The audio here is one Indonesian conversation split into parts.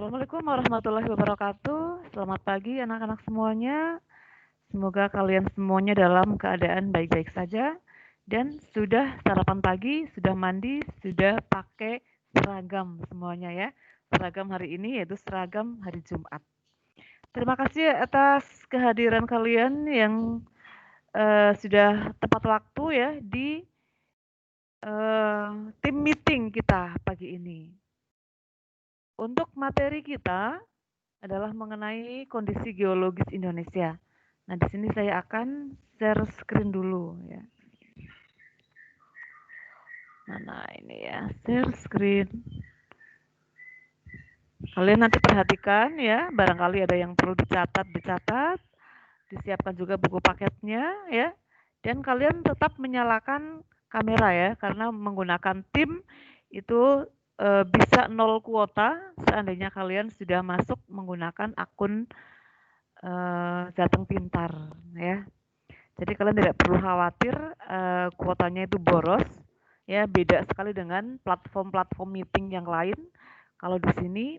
Assalamualaikum warahmatullahi wabarakatuh. Selamat pagi anak-anak semuanya. Semoga kalian semuanya dalam keadaan baik-baik saja dan sudah sarapan pagi, sudah mandi, sudah pakai seragam semuanya ya. Seragam hari ini yaitu seragam hari Jumat. Terima kasih atas kehadiran kalian yang sudah tepat waktu ya di tim meeting kita pagi ini. Untuk materi kita adalah mengenai kondisi geologis Indonesia. Nah, di sini saya akan share screen dulu ya. Mana ini ya, share screen. Kalian nanti perhatikan ya, barangkali ada yang perlu dicatat, disiapkan juga buku paketnya ya. Dan kalian tetap menyalakan kamera ya, karena menggunakan tim itu bisa 0 kuota seandainya kalian sudah masuk menggunakan akun Jateng Pintar ya. Jadi kalian tidak perlu khawatir kuotanya itu boros ya, beda sekali dengan platform-platform meeting yang lain. Kalau di sini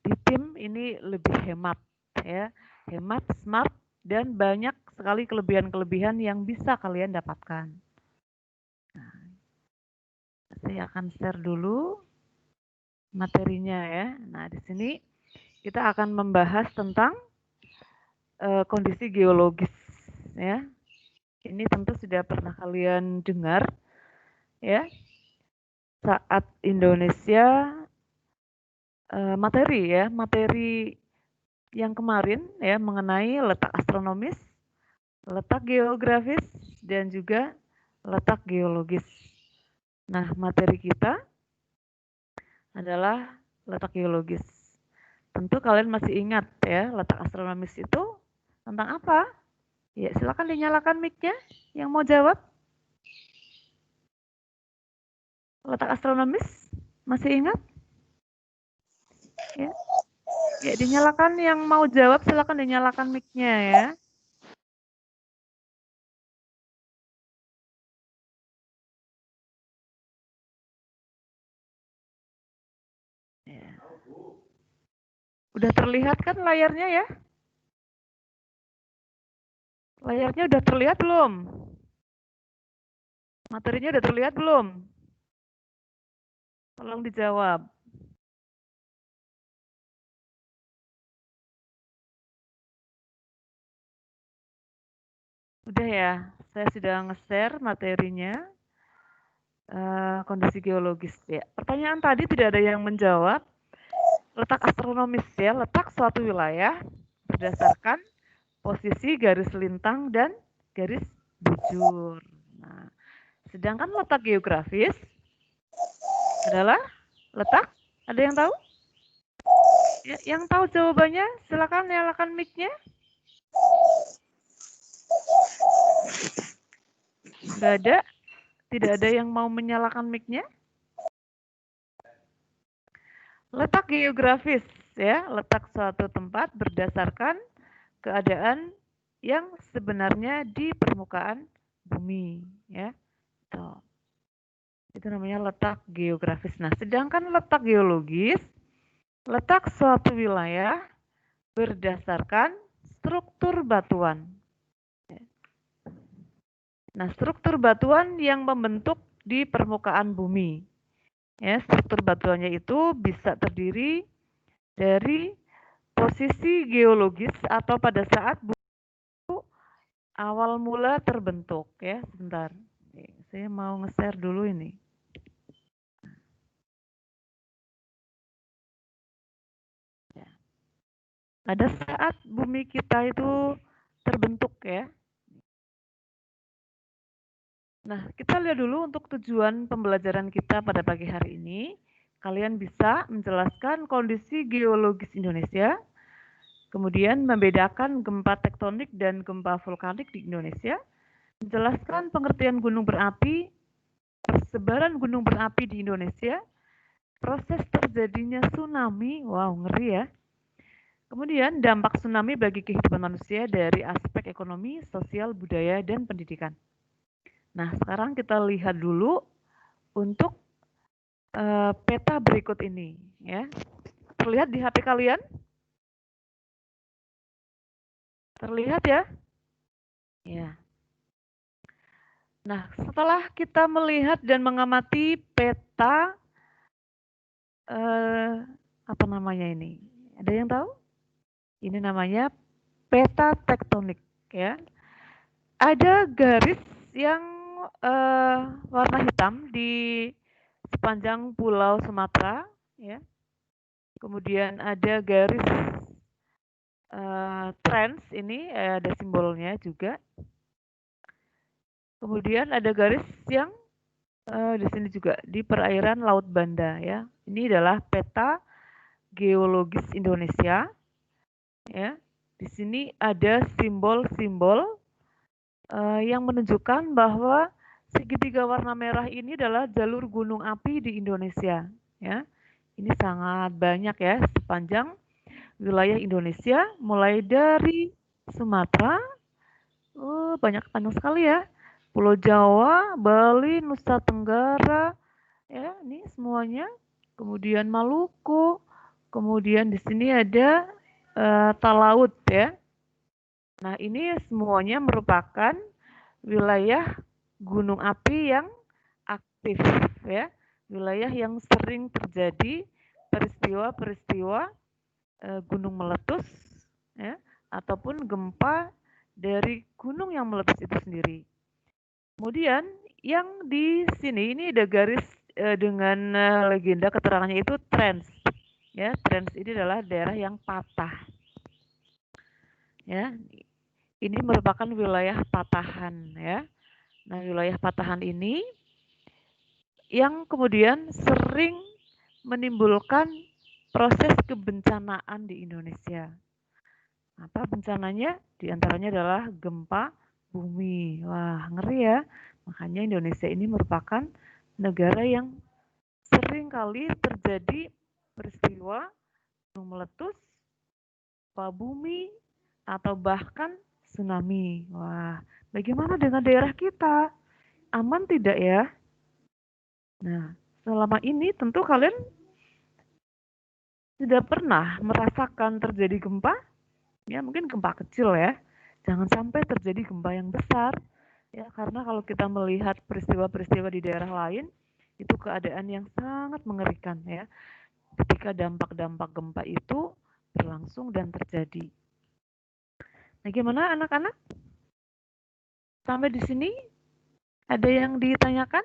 di tim ini lebih hemat ya, hemat, smart dan banyak sekali kelebihan-kelebihan yang bisa kalian dapatkan. Nah, saya akan share dulu materinya ya. Nah, di sini kita akan membahas tentang kondisi geologis ya. Ini tentu sudah pernah kalian dengar ya, saat Indonesia materi yang kemarin ya mengenai letak astronomis, letak geografis dan juga letak geologis. Nah, materi kita adalah letak geologis. Tentu kalian masih ingat ya, letak astronomis itu tentang apa? Ya, silakan dinyalakan mic-nya yang mau jawab. Letak astronomis masih ingat? Ya. Ya, dinyalakan yang mau jawab, silakan dinyalakan mic-nya ya. Ya. Udah terlihat kan layarnya ya? Layarnya udah terlihat belum? Materinya udah terlihat belum? Tolong dijawab. Udah ya, saya sudah nge-share materinya, kondisi geologis ya. Pertanyaan tadi tidak ada yang menjawab. Letak astronomis ya, letak suatu wilayah berdasarkan posisi garis lintang dan garis bujur. Nah, sedangkan letak geografis adalah letak, ada yang tahu? Ya, yang tahu jawabannya silakan nyalakan mic-nya. Nggak ada, tidak ada yang mau menyalakan mic-nya. Letak geografis ya, letak suatu tempat berdasarkan keadaan yang sebenarnya di permukaan bumi ya. Tuh. Itu namanya letak geografis. Nah, sedangkan letak geologis, letak suatu wilayah berdasarkan struktur batuan. Nah, struktur batuan yang membentuk di permukaan bumi. Ya, struktur batuannya itu bisa terdiri dari posisi geologis atau pada saat bumi awal mula terbentuk ya. Sebentar. Saya mau nge-share dulu ini. Ya. Pada saat bumi kita itu terbentuk ya. Nah, kita lihat dulu untuk tujuan pembelajaran kita pada pagi hari ini. Kalian bisa menjelaskan kondisi geologis Indonesia, kemudian membedakan gempa tektonik dan gempa vulkanik di Indonesia, menjelaskan pengertian gunung berapi, persebaran gunung berapi di Indonesia, proses terjadinya tsunami, wow ngeri ya. Kemudian dampak tsunami bagi kehidupan manusia dari aspek ekonomi, sosial, budaya, dan pendidikan. Nah, sekarang kita lihat dulu untuk peta berikut ini ya. Terlihat di HP kalian? Terlihat ya? Ya. Nah, setelah kita melihat dan mengamati peta, apa namanya ini? Ada yang tahu? Ini namanya peta tektonik, ya. Ada garis yang warna hitam di sepanjang Pulau Sumatera, ya. Kemudian ada garis trans ini ada simbolnya juga. Kemudian ada garis yang di sini juga di perairan Laut Banda, ya. Ini adalah peta geologis Indonesia, ya. Di sini ada simbol-simbol yang menunjukkan bahwa segitiga warna merah ini adalah jalur gunung api di Indonesia, ya. Ini sangat banyak ya sepanjang wilayah Indonesia, mulai dari Sumatera, banyak sekali ya. Pulau Jawa, Bali, Nusa Tenggara, ya, ini semuanya. Kemudian Maluku, kemudian di sini ada Talaut ya. Nah, ini semuanya merupakan wilayah gunung api yang aktif ya. Wilayah yang sering terjadi peristiwa-peristiwa gunung meletus ya, ataupun gempa dari gunung yang meletus itu sendiri. Kemudian yang di sini ini ada garis dengan legenda keterangannya itu trans. Ya, trans ini adalah daerah yang patah. Ya, ini merupakan wilayah patahan ya. Nah, wilayah patahan ini yang kemudian sering menimbulkan proses kebencanaan di Indonesia. Apa bencananya? Di antaranya adalah gempa bumi. Wah, ngeri ya. Makanya Indonesia ini merupakan negara yang sering kali terjadi peristiwa gunung meletus, gempa bumi, atau bahkan tsunami. Wah, bagaimana dengan daerah kita? Aman tidak ya? Nah, selama ini tentu kalian sudah pernah merasakan terjadi gempa? Ya, mungkin gempa kecil ya. Jangan sampai terjadi gempa yang besar. Ya, karena kalau kita melihat peristiwa-peristiwa di daerah lain, itu keadaan yang sangat mengerikan ya. Ketika dampak-dampak gempa itu berlangsung dan terjadi. Nah, gimana anak-anak? Sampai di sini ada yang ditanyakan?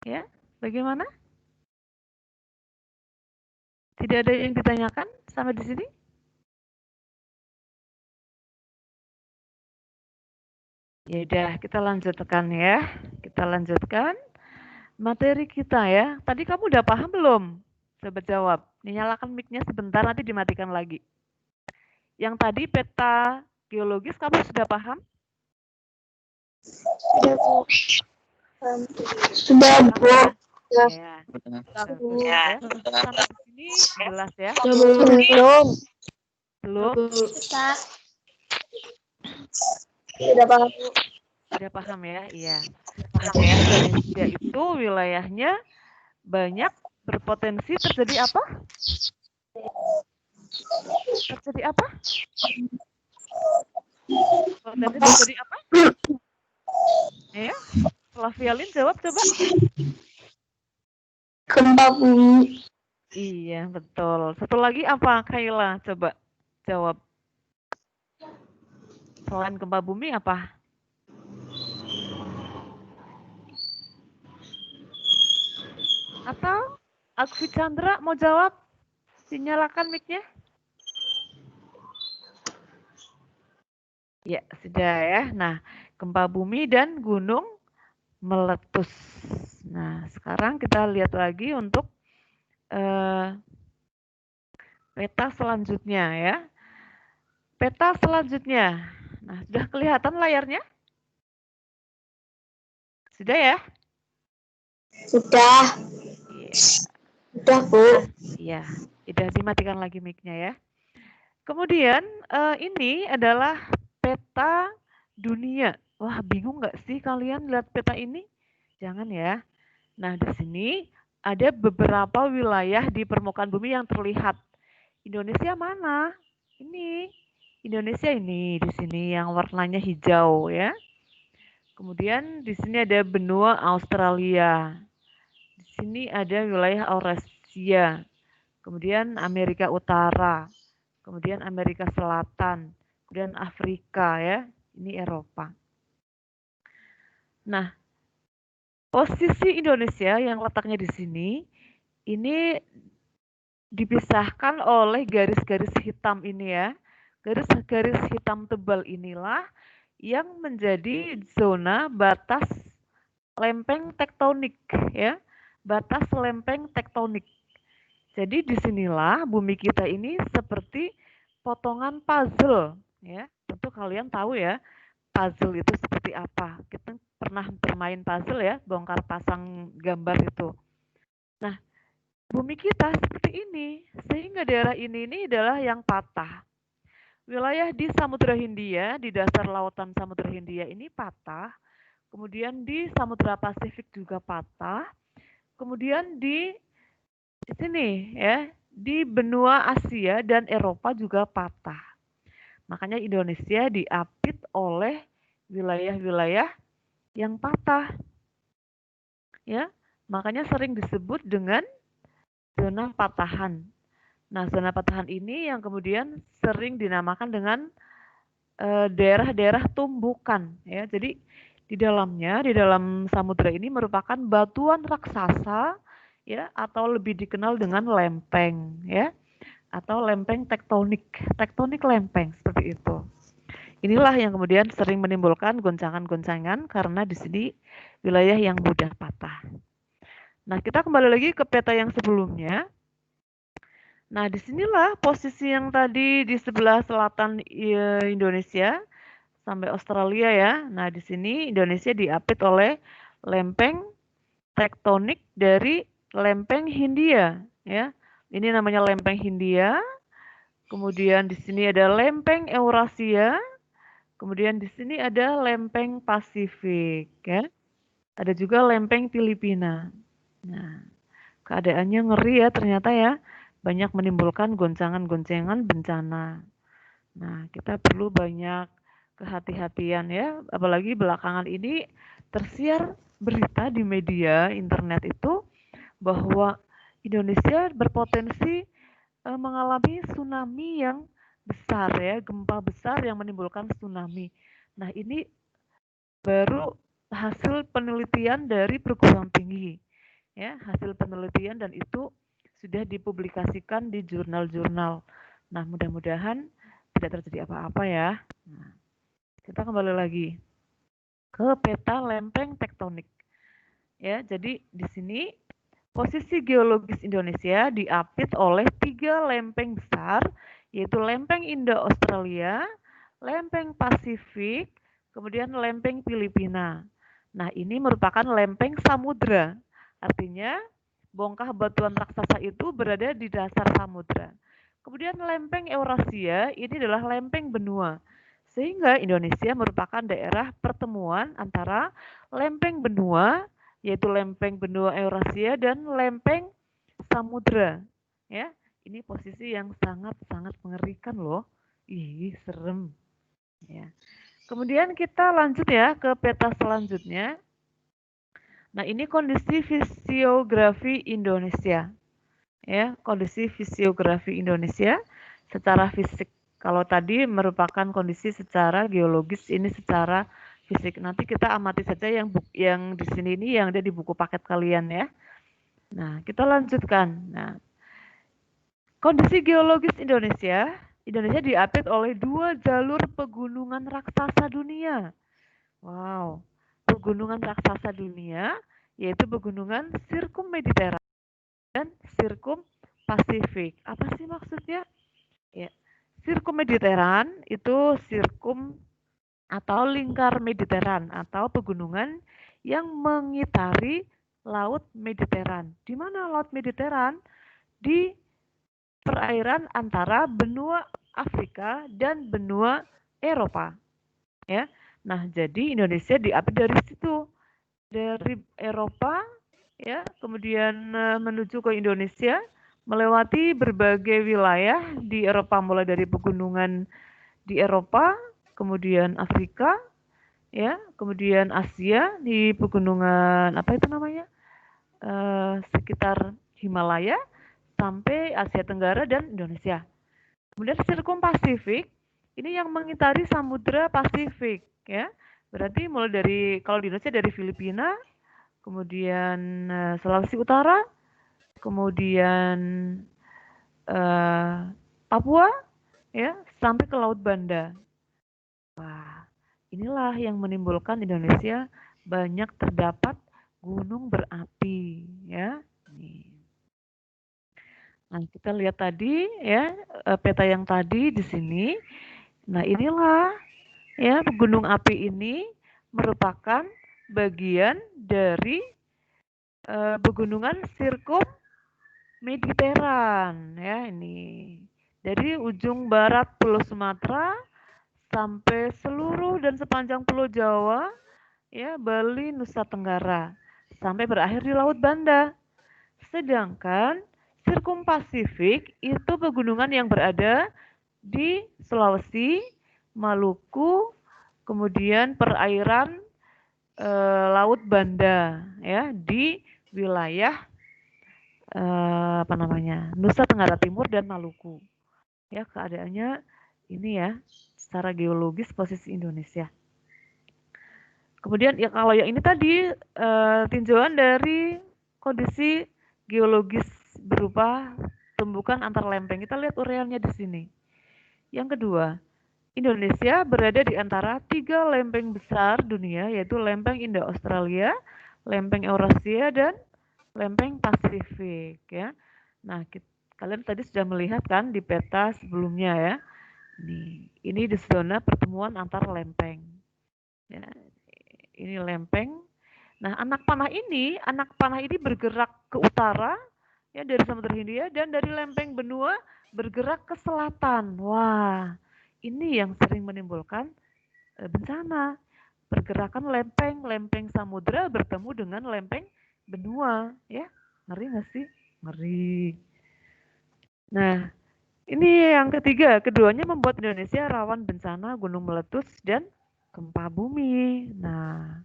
Ya, bagaimana? Tidak ada yang ditanyakan sampai di sini? Ya udah, kita lanjutkan ya. Kita lanjutkan materi kita ya. Tadi kamu udah paham belum? Coba jawab. Nyalakan mic-nya sebentar, nanti dimatikan lagi. Yang tadi peta geologis kamu sudah paham? Sudah, Bu. Sudah, Bu. Ya. Bagus ya. Sampai di sini jelas ya? Belum. Belum? Sudah paham, Bu. Sudah paham ya? Iya. Nah, jadi Indonesia itu wilayahnya banyak berpotensi terjadi apa? Terjadi apa? Potensi terjadi apa? Ya, Flavialin jawab coba. Gempa bumi. Iya, betul. Satu lagi apa, Kayla? Coba jawab. Selain gempa bumi apa? Atau Akvi Chandra mau jawab? Dinyalakan mic-nya. Ya, sudah ya. Nah, gempa bumi dan gunung meletus. Nah, sekarang kita lihat lagi untuk peta selanjutnya ya. Peta selanjutnya. Nah, sudah kelihatan layarnya? Sudah ya? Sudah. Iya. Sudah, Bu. Iya, sudah dimatikan lagi mic-nya ya. Kemudian ini adalah peta dunia. Wah, bingung nggak sih kalian lihat peta ini? Jangan ya. Nah, di sini ada beberapa wilayah di permukaan bumi yang terlihat. Indonesia mana? Ini. Indonesia ini di sini yang warnanya hijau ya. Kemudian di sini ada benua Australia. Di sini ada wilayah Eurasia. Kemudian Amerika Utara. Kemudian Amerika Selatan. Kemudian Afrika ya. Ini Eropa. Nah, posisi Indonesia yang letaknya di sini ini dipisahkan oleh garis-garis hitam ini ya. Garis-garis hitam tebal inilah yang menjadi zona batas lempeng tektonik ya. Batas lempeng tektonik. Jadi disinilah bumi kita ini seperti potongan puzzle ya. Tentu kalian tahu ya, puzzle itu seperti apa. Kita pernah bermain puzzle ya, bongkar pasang gambar itu. Nah, bumi kita seperti ini, sehingga daerah ini adalah yang patah. Wilayah di Samudra Hindia, di dasar lautan Samudra Hindia ini patah, kemudian di Samudra Pasifik juga patah, kemudian di sini ya, di benua Asia dan Eropa juga patah. Makanya Indonesia diapit oleh wilayah-wilayah yang patah. Ya, makanya sering disebut dengan zona patahan. Nah, zona patahan ini yang kemudian sering dinamakan dengan daerah-daerah tumbukan ya. Jadi di dalamnya, di dalam samudra ini merupakan batuan raksasa ya, atau lebih dikenal dengan lempeng ya, atau lempeng tektonik. Tektonik lempeng seperti itu. Inilah yang kemudian sering menimbulkan goncangan-goncangan karena di sini wilayah yang mudah patah. Nah, kita kembali lagi ke peta yang sebelumnya. Nah, disinilah posisi yang tadi di sebelah selatan Indonesia sampai Australia ya. Nah, di sini Indonesia diapit oleh lempeng tektonik dari lempeng Hindia ya. Ini namanya lempeng Hindia. Kemudian di sini ada lempeng Eurasia. Kemudian di sini ada lempeng Pasifik ya. Ada juga lempeng Filipina. Nah, keadaannya ngeri ya ternyata ya. Banyak menimbulkan goncangan-goncangan bencana. Nah, kita perlu banyak kehati-hatian ya, apalagi belakangan ini tersiar berita di media internet itu bahwa Indonesia berpotensi mengalami tsunami yang besar ya, gempa besar yang menimbulkan tsunami. Nah, ini baru hasil penelitian dari perguruan tinggi ya, hasil penelitian dan itu sudah dipublikasikan di jurnal-jurnal. Nah, mudah-mudahan tidak terjadi apa-apa ya. Nah, kita kembali lagi ke peta lempeng tektonik. Ya, jadi di sini posisi geologis Indonesia diapit oleh 3 lempeng besar, yaitu lempeng Indo-Australia, lempeng Pasifik, kemudian lempeng Filipina. Nah, ini merupakan lempeng samudra. Artinya, bongkah batuan raksasa itu berada di dasar samudra. Kemudian lempeng Eurasia ini adalah lempeng benua. Sehingga Indonesia merupakan daerah pertemuan antara lempeng benua, yaitu lempeng benua Eurasia dan lempeng samudra. Ya, ini posisi yang sangat-sangat mengerikan loh. Ih, serem. Ya. Kemudian kita lanjut ya ke peta selanjutnya. Nah, ini kondisi fisiografi Indonesia. Ya, kondisi fisiografi Indonesia secara fisik. Kalau tadi merupakan kondisi secara geologis, ini secara fisik. Nanti kita amati saja yang di sini ini yang ada di buku paket kalian ya. Nah, kita lanjutkan. Nah, kondisi geologis Indonesia, Indonesia diapit oleh 2 jalur pegunungan raksasa dunia. Wow, pegunungan raksasa dunia yaitu pegunungan Sirkum Mediterranean dan Sirkum Pasifik. Apa sih maksudnya? Ya, Sirkum Mediterranean itu sirkum atau lingkar Mediteran atau pegunungan yang mengitari Laut Mediteran. Di mana Laut Mediteran? Di perairan antara benua Afrika dan benua Eropa. Ya. Nah, jadi Indonesia diapit dari situ. dari Eropa ya, kemudian menuju ke Indonesia, melewati berbagai wilayah di Eropa, mulai dari pegunungan di Eropa, kemudian Afrika, ya, kemudian Asia di pegunungan apa itu namanya, sekitar Himalaya, sampai Asia Tenggara dan Indonesia. Kemudian sirkum Pasifik ini yang mengitari Samudra Pasifik, ya. Berarti mulai dari kalau di Indonesia dari Filipina, kemudian Sulawesi Utara, kemudian Papua, ya, sampai ke Laut Banda. Wah, inilah yang menimbulkan Indonesia banyak terdapat gunung berapi, ya. Nih. Nah, kita lihat tadi ya, peta yang tadi di sini. Nah, inilah ya, gunung api ini merupakan bagian dari pegunungan sirkum Mediteran ya ini. Dari ujung barat Pulau Sumatera sampai seluruh dan sepanjang Pulau Jawa, ya, Bali, Nusa Tenggara, sampai berakhir di Laut Banda. Sedangkan Sirkum Pasifik itu pegunungan yang berada di Sulawesi, Maluku, kemudian perairan Laut Banda, ya, di wilayah apa namanya, Nusa Tenggara Timur dan Maluku. Ya, keadaannya ini ya, secara geologis posisi Indonesia. Kemudian ya kalau yang ini tadi tinjauan dari kondisi geologis berupa tumbukan antar lempeng. Kita lihat urealnya di sini. Yang kedua, Indonesia berada di antara 3 lempeng besar dunia, yaitu lempeng Indo-Australia, lempeng Eurasia, dan lempeng Pasifik ya. Nah, kalian tadi sudah melihat kan di peta sebelumnya ya. Ini di zona pertemuan antar lempeng. Ya, ini lempeng. Nah, anak panah ini bergerak ke utara ya dari Samudra Hindia dan dari lempeng benua bergerak ke selatan. Wah, ini yang sering menimbulkan bencana. Pergerakan lempeng samudra bertemu dengan lempeng benua, ya. Ngeri nggak sih? Ngeri. Nah, ini yang ketiga, keduanya membuat Indonesia rawan bencana gunung meletus dan gempa bumi. Nah,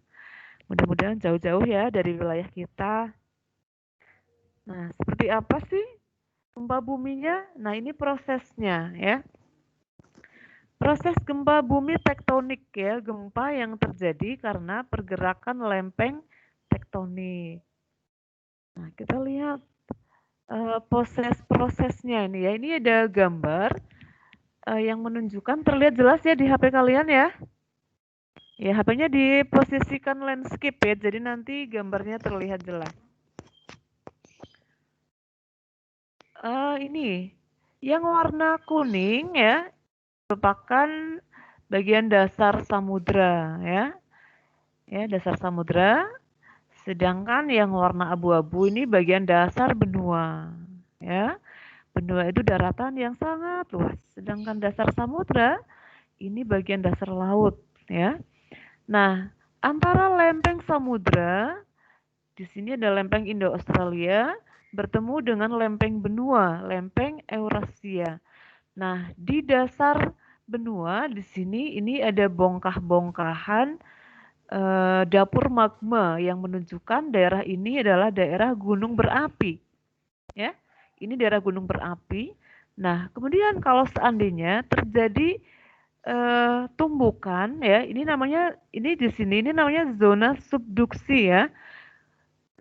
mudah-mudahan jauh-jauh ya dari wilayah kita. Nah, seperti apa sih gempa buminya? Nah, ini prosesnya ya. Proses gempa bumi tektonik ya, gempa yang terjadi karena pergerakan lempeng tektonik. Nah, kita lihat prosesnya ini ya. Ini ada gambar yang menunjukkan, terlihat jelas ya di HP kalian ya. Ya, HP-nya diposisikan landscape ya, jadi nanti gambarnya terlihat jelas. Ini yang warna kuning ya merupakan bagian dasar samudra ya. Ya, dasar samudra. Sedangkan yang warna abu-abu ini bagian dasar benua ya. Benua itu daratan yang sangat luas. Sedangkan dasar samudra ini bagian dasar laut ya. Nah, antara lempeng samudra di sini ada lempeng Indo-Australia bertemu dengan lempeng benua, lempeng Eurasia. Nah, di dasar benua di sini ini ada bongkah-bongkahan dapur magma yang menunjukkan daerah ini adalah daerah gunung berapi. Ya, ini daerah gunung berapi. Nah, kemudian kalau seandainya terjadi tumbukan ya, ini di sini ini namanya zona subduksi ya.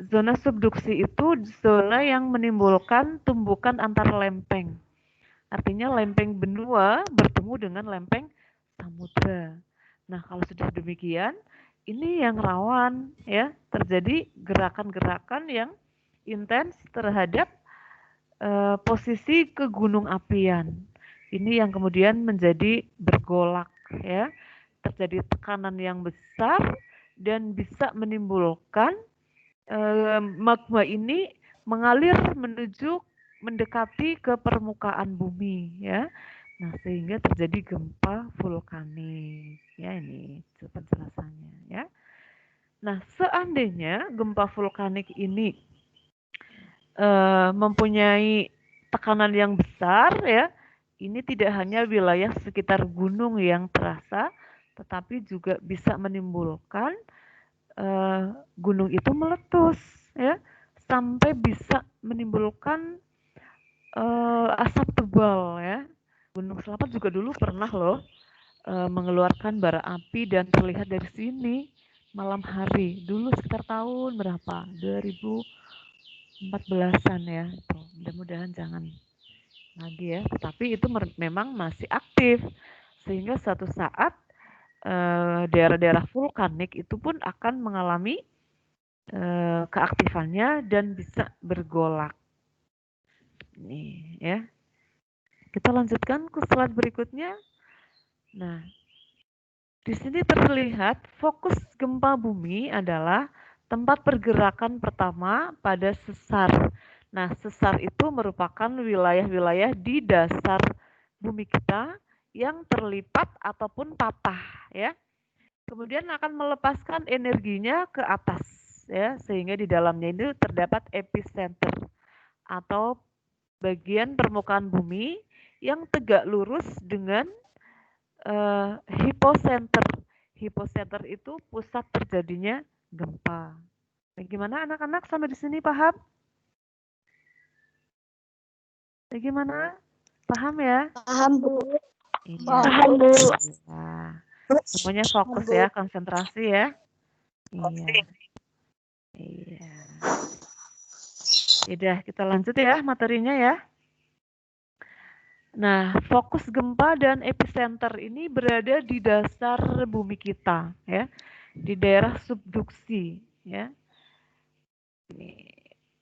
Zona subduksi itu zona yang menimbulkan tumbukan antar lempeng. Artinya lempeng benua bertemu dengan lempeng samudra. Nah, kalau sudah demikian, ini yang rawan ya, terjadi gerakan-gerakan yang intens terhadap posisi ke gunung apian. Ini yang kemudian menjadi bergolak ya, terjadi tekanan yang besar dan bisa menimbulkan magma ini mengalir menuju mendekati ke permukaan bumi ya. Nah, sehingga terjadi gempa vulkanik. Ya, ini penjelasannya ya. Nah, seandainya gempa vulkanik ini mempunyai tekanan yang besar ya, ini tidak hanya wilayah sekitar gunung yang terasa, tetapi juga bisa menimbulkan gunung itu meletus ya, sampai bisa menimbulkan asap tebal ya. Gunung Selamat juga dulu pernah loh mengeluarkan bara api dan terlihat dari sini malam hari. Dulu sekitar tahun berapa? 2014-an ya. Tuh, mudah-mudahan jangan lagi ya. Tetapi itu memang masih aktif. Sehingga suatu saat daerah-daerah vulkanik itu pun akan mengalami keaktifannya dan bisa bergolak. Nih ya. Kita lanjutkan ke slide berikutnya. Nah, di sini terlihat fokus gempa bumi adalah tempat pergerakan pertama pada sesar. Nah, sesar itu merupakan wilayah-wilayah di dasar bumi kita yang terlipat ataupun patah ya. Kemudian akan melepaskan energinya ke atas ya, sehingga di dalamnya itu terdapat epicenter atau bagian permukaan bumi yang tegak lurus dengan hipocenter. Hipocenter itu pusat terjadinya gempa. Bagaimana anak-anak sampai di sini paham? Bagaimana? Paham ya? Paham, Bu. Iya. Paham, Bu. Nah, semuanya fokus ya, konsentrasi ya. Iya. Iya. Udah, kita lanjut ya materinya ya. Nah, fokus gempa dan epicenter ini berada di dasar bumi kita ya, di daerah subduksi ya.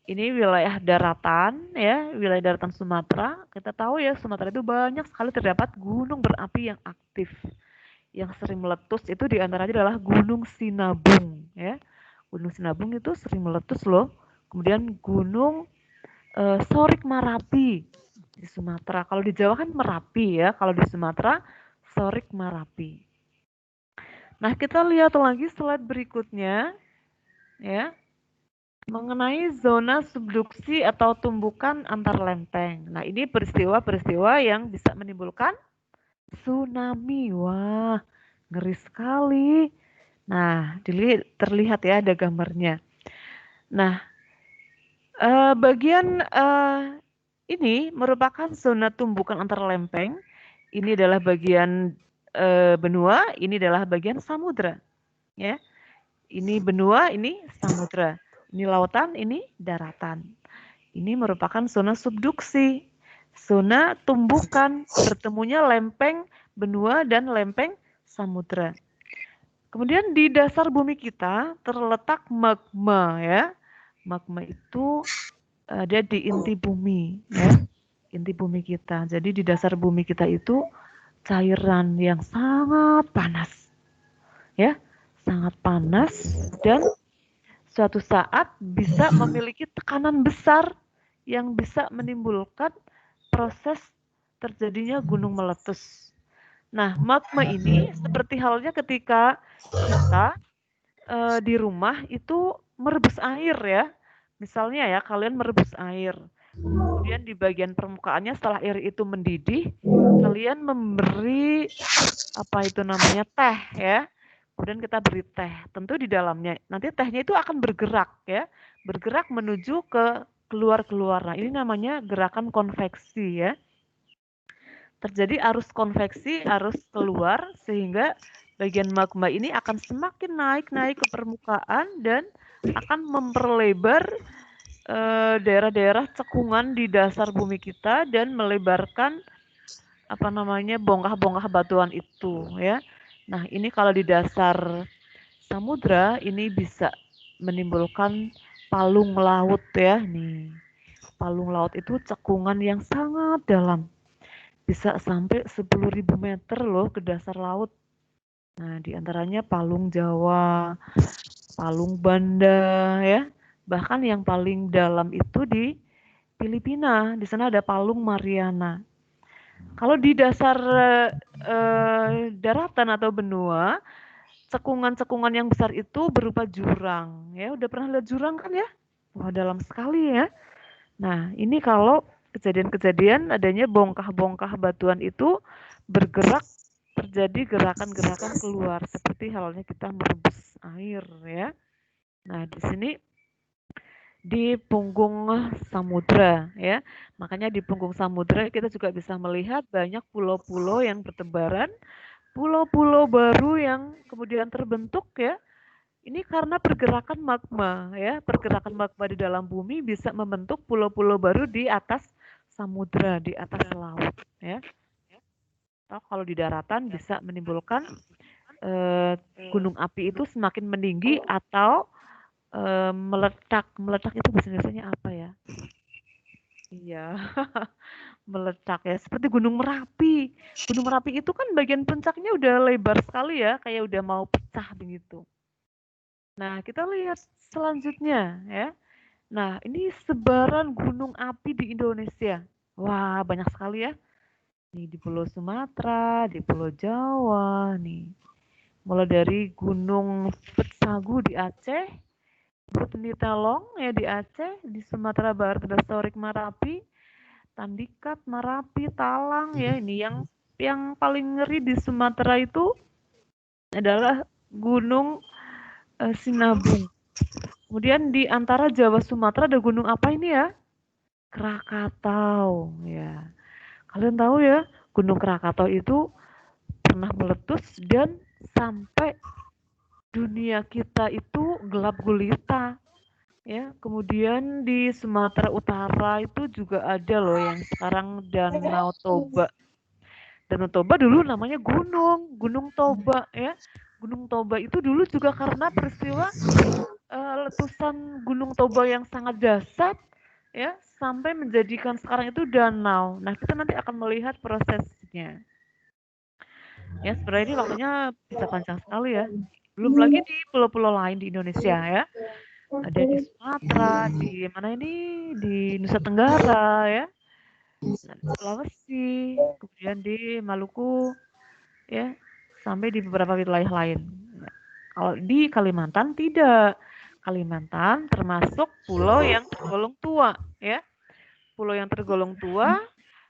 Ini wilayah daratan ya, wilayah daratan Sumatera. Kita tahu ya Sumatera itu banyak sekali terdapat gunung berapi yang aktif. Yang sering meletus itu diantaranya adalah Gunung Sinabung ya. Gunung Sinabung itu sering meletus loh. Kemudian Gunung Sorik Marapi di Sumatera. Kalau di Jawa kan Merapi ya, kalau di Sumatera Sorik Marapi. Nah, kita lihat lagi slide berikutnya ya. Mengenai zona subduksi atau tumbukan antar lempeng. Nah, ini peristiwa-peristiwa yang bisa menimbulkan tsunami. Wah, ngeri sekali. Nah, terlihat ya ada gambarnya. Nah, bagian ini merupakan zona tumbukan antar lempeng. Ini adalah bagian benua, ini adalah bagian samudra. Ya, ini benua, ini samudra. Ini lautan, ini daratan. Ini merupakan zona subduksi, zona tumbukan bertemunya lempeng benua dan lempeng samudra. Kemudian di dasar bumi kita terletak magma ya. Magma itu ada di inti bumi ya. Inti bumi kita. Jadi di dasar bumi kita itu cairan yang sangat panas. Ya, sangat panas dan suatu saat bisa memiliki tekanan besar yang bisa menimbulkan proses terjadinya gunung meletus. Nah, magma ini seperti halnya ketika kita di rumah itu merebus air ya. Misalnya ya, kalian merebus air. Kemudian di bagian permukaannya setelah air itu mendidih, kalian memberi apa itu namanya teh ya. Kemudian kita beri teh. Tentu di dalamnya nanti tehnya itu akan bergerak ya. Bergerak menuju ke keluar-keluar. Nah, ini namanya gerakan konveksi ya. Terjadi arus konveksi, arus keluar sehingga bagian magma ini akan semakin naik ke permukaan dan akan memperlebar daerah-daerah cekungan di dasar bumi kita dan melebarkan apa namanya bongkah-bongkah batuan itu ya. Nah, ini kalau di dasar samudra ini bisa menimbulkan palung laut ya nih. Palung laut itu cekungan yang sangat dalam. Bisa sampai 10.000 meter loh ke dasar laut. Nah, diantaranya Palung Jawa, Palung Banda ya. Bahkan yang paling dalam itu di Filipina. Di sana ada Palung Mariana. Kalau di dasar daratan atau benua, cekungan-cekungan yang besar itu berupa jurang, ya. Udah pernah lihat jurang kan ya? Wah, dalam sekali ya. Nah, ini kalau kejadian-kejadian adanya bongkah-bongkah batuan itu bergerak, terjadi gerakan-gerakan keluar seperti halnya kita merebus air ya. Nah, di sini di punggung samudra ya. Makanya di punggung samudra kita juga bisa melihat banyak pulau-pulau yang bertebaran, pulau-pulau baru yang kemudian terbentuk ya. Ini karena pergerakan magma ya, pergerakan magma di dalam bumi bisa membentuk pulau-pulau baru di atas samudra, di atas laut ya. Atau kalau di daratan bisa menimbulkan gunung api itu semakin meninggi atau meletak. Meletak itu bahasa Indonesianya apa ya? Iya, meletak ya, seperti Gunung Merapi. Gunung Merapi itu kan bagian puncaknya udah lebar sekali ya, kayak udah mau pecah begitu. Nah, kita lihat selanjutnya ya. Nah, ini sebaran gunung api di Indonesia. Wah, banyak sekali ya. Nih di Pulau Sumatera, di Pulau Jawa, nih. Mulai dari Gunung Petsagu di Aceh, Bukit ya di Aceh, di Sumatera Barat ada Sorik Marapi, Tandikat, Marapi, Talang ya. Ini yang paling ngeri di Sumatera itu adalah Gunung Sinabung. Kemudian di antara Jawa Sumatera ada gunung apa ini ya? Krakatau ya. Kalian tahu ya, Gunung Krakatau itu pernah meletus dan sampai dunia kita itu gelap gulita ya. Kemudian di Sumatera Utara itu juga ada loh yang sekarang Danau Toba. Danau Toba dulu namanya Gunung Toba ya. Gunung Toba itu dulu juga karena peristiwa letusan Gunung Toba yang sangat dahsyat ya sampai menjadikan sekarang itu danau. Nah, kita nanti akan melihat prosesnya. Ya, sebenarnya ini waktunya bisa panjang sekali ya. Belum lagi di pulau-pulau lain di Indonesia ya. Ada di Sumatera, di mana ini di Nusa Tenggara ya. Nah, di Sulawesi, kemudian di Maluku ya, sampai di beberapa wilayah lain. Nah, kalau di Kalimantan tidak. Kalimantan termasuk pulau yang tergolong tua ya. Pulau yang tergolong tua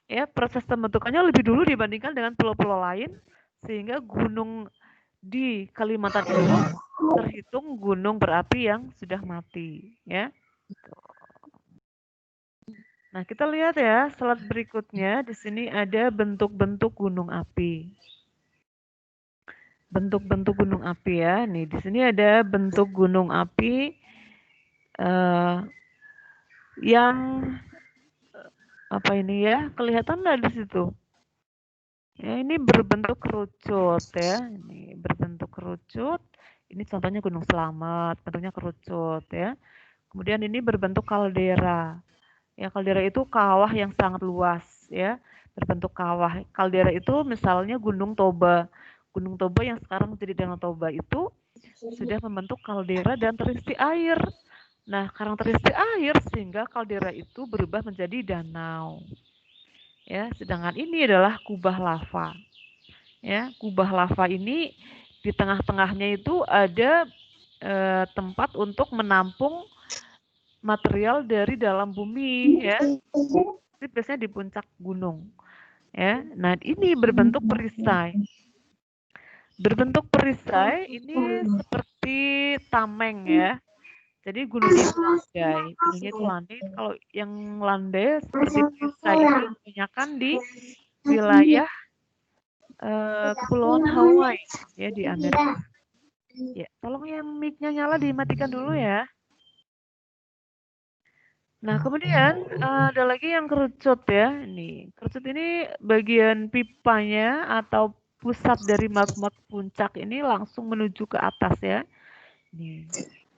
ya, proses pembentukannya lebih dulu dibandingkan dengan pulau-pulau lain sehingga gunung di Kalimantan itu terhitung gunung berapi yang sudah mati ya. Nah, kita lihat ya slide berikutnya. Di sini ada bentuk-bentuk gunung api. Bentuk-bentuk gunung api ya. Nih, di sini ada bentuk gunung api yang apa ini ya? Kelihatan nggak di situ? Ya, ini berbentuk kerucut ya. Ini berbentuk kerucut. Ini contohnya Gunung Selamat, bentuknya kerucut ya. Kemudian ini berbentuk kaldera. Ya, kaldera itu kawah yang sangat luas ya, berbentuk kawah. Kaldera itu misalnya Gunung Toba. Gunung Toba yang sekarang menjadi Danau Toba itu sudah membentuk kaldera dan terisi air. Nah, karena terisi air sehingga kaldera itu berubah menjadi danau. Ya, sedangkan ini adalah kubah lava. Ya, kubah lava ini di tengah-tengahnya itu ada tempat untuk menampung material dari dalam bumi ya. Itu biasanya di puncak gunung ya. Nah, ini berbentuk perisai. Berbentuk perisai ini seperti tameng ya. Jadi gunungnya itu landai. Gunungnya itu landai. Kalau yang landai seperti perisai itu kebanyakan di wilayah Kepulauan Hawaii ya di Amerika. Ya, tolong yang mic-nya nyala dimatikan dulu ya. Nah, kemudian ada lagi yang kerucut ya. Ini kerucut ini bagian pipanya atau pusat dari magma puncak ini langsung menuju ke atas ya. Nih.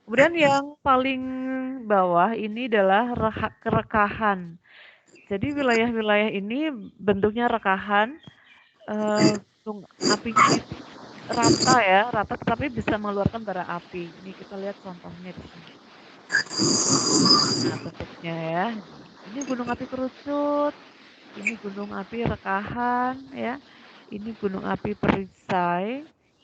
Kemudian yang paling bawah ini adalah kerekahan. Jadi wilayah-wilayah ini bentuknya rekahan, gunung apinya itu rata ya, rata tetapi bisa mengeluarkan bara api. Ini kita lihat contohnya di sini. Nah, bentuknya ya. Ini gunung api kerucut, ini gunung api rekahan ya. Ini gunung api perisai.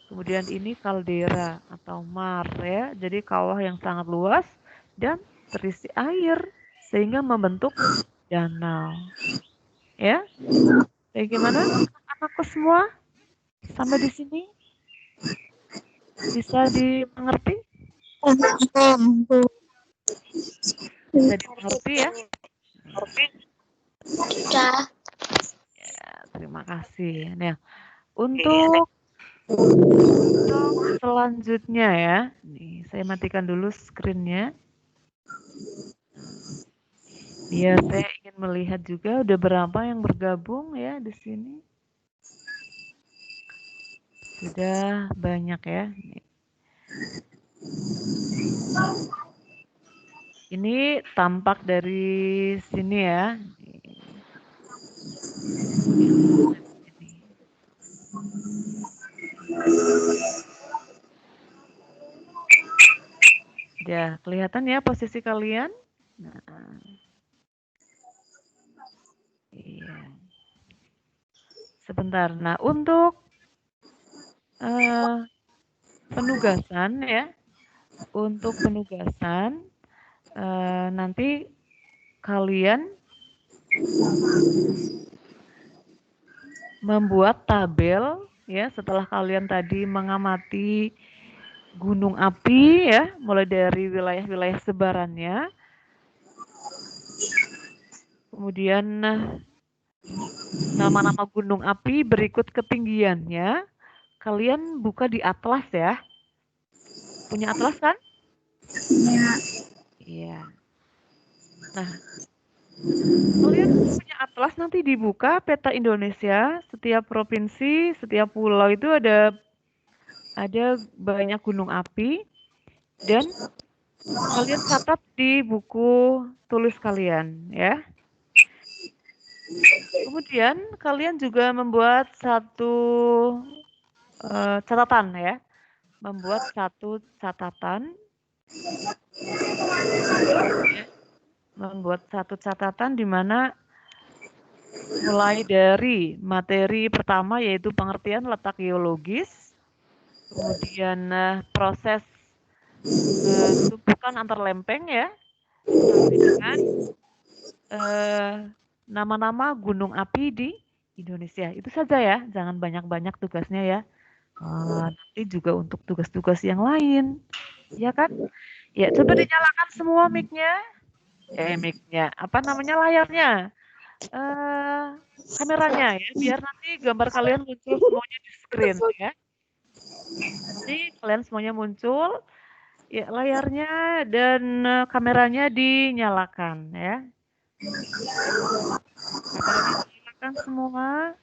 Kemudian ini kaldera atau mar ya. Jadi kawah yang sangat luas dan terisi air sehingga membentuk danau. Ya. Bagaimana anak-anakku semua? Sampai di sini bisa dimengerti? Bisa dimengerti ya? Sudah. Ya, terima kasih. Nah, untuk selanjutnya ya, nih saya matikan dulu screen-nya. Biar saya ingin melihat juga udah berapa yang bergabung ya di sini. Sudah banyak ya. Ini tampak dari sini ya. Ya, kelihatan ya posisi kalian? Nah, iya. Sebentar. Nah, untuk penugasan ya, untuk penugasan nanti kalian membuat tabel ya setelah kalian tadi mengamati gunung api ya, mulai dari wilayah-wilayah sebarannya. Kemudian nama-nama gunung api berikut ketinggiannya. Kalian buka di atlas ya. Punya atlas kan? Iya. Nah, kalian punya atlas nanti dibuka peta Indonesia, setiap provinsi, setiap pulau itu ada banyak gunung api dan kalian catat di buku tulis kalian ya. Kemudian kalian juga membuat satu catatan ya. Membuat satu catatan ya. Membuat satu catatan di mana mulai dari materi pertama yaitu pengertian letak geologis, kemudian proses tumpukan antar lempeng ya, sampai dengan nama-nama gunung api di Indonesia. Itu saja ya, jangan banyak-banyak tugasnya ya. Nanti juga untuk tugas-tugas yang lain, ya kan? Ya, coba dinyalakan semua mic-nya. Mic-nya, apa namanya layarnya, kameranya ya, biar nanti gambar kalian muncul semuanya di screen ya. Nanti kalian semuanya muncul, ya layarnya dan kameranya dinyalakan ya. Kameranya dinyalakan semua.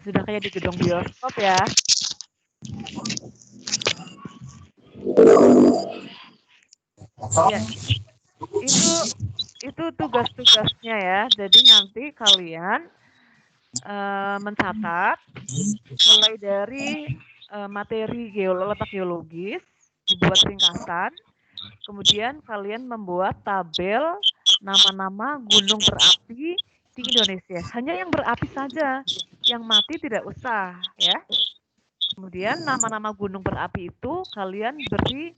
Sudah kayak di gedung bioskop ya. Ya, itu tugas-tugasnya ya. Jadi nanti kalian mencatat mulai dari materi letak geologis, dibuat ringkasan, kemudian kalian membuat tabel nama-nama gunung berapi di Indonesia. Hanya yang berapi saja, yang mati tidak usah ya. Kemudian nama-nama gunung berapi itu kalian beri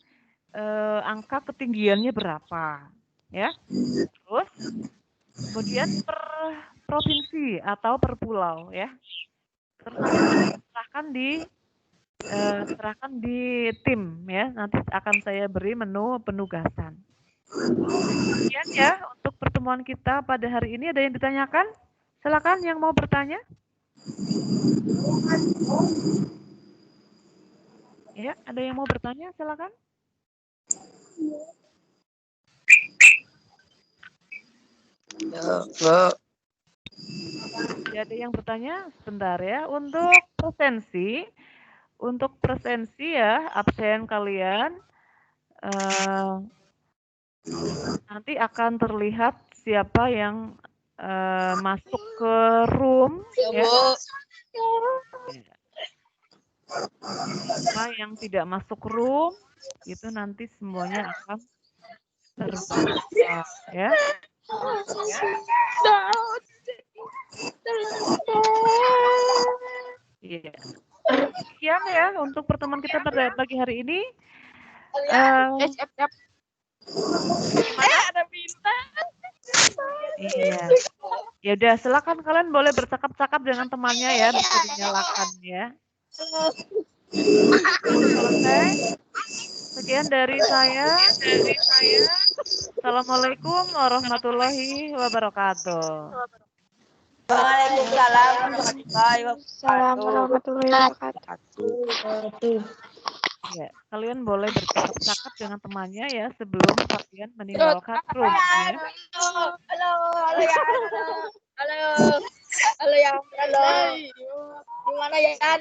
angka ketinggiannya berapa ya. Terus kemudian per provinsi atau per pulau ya. Terus nanti serahkan di tim ya. Nanti akan saya beri menu penugasan. Sekian ya untuk pertemuan kita pada hari ini. Ada yang ditanyakan? Silakan yang mau bertanya. Ya, ada yang mau bertanya? Silakan. Tidak ada yang bertanya? Sebentar ya. Untuk presensi ya, absen kalian nanti akan terlihat siapa yang masuk ke room ya. Siapa yang tidak masuk room itu nanti semuanya akan terbuka ya. Iya. Sekian ya untuk pertemuan kita pada pagi hari ini. Gimana? Ada bintang. Iya. Ya udah, silakan kalian boleh bercakap-cakap dengan temannya ya, bisa dinyalakan ya. Selesai. Sekian dari saya. Assalamualaikum warahmatullahi wabarakatuh. Waalaikumsalam warahmatullahi wabarakatuh. Ya, kalian boleh bercakap-cakap dengan temannya ya sebelum kalian meninggalkan room ya. Halo, Yan. Gimana, Yan?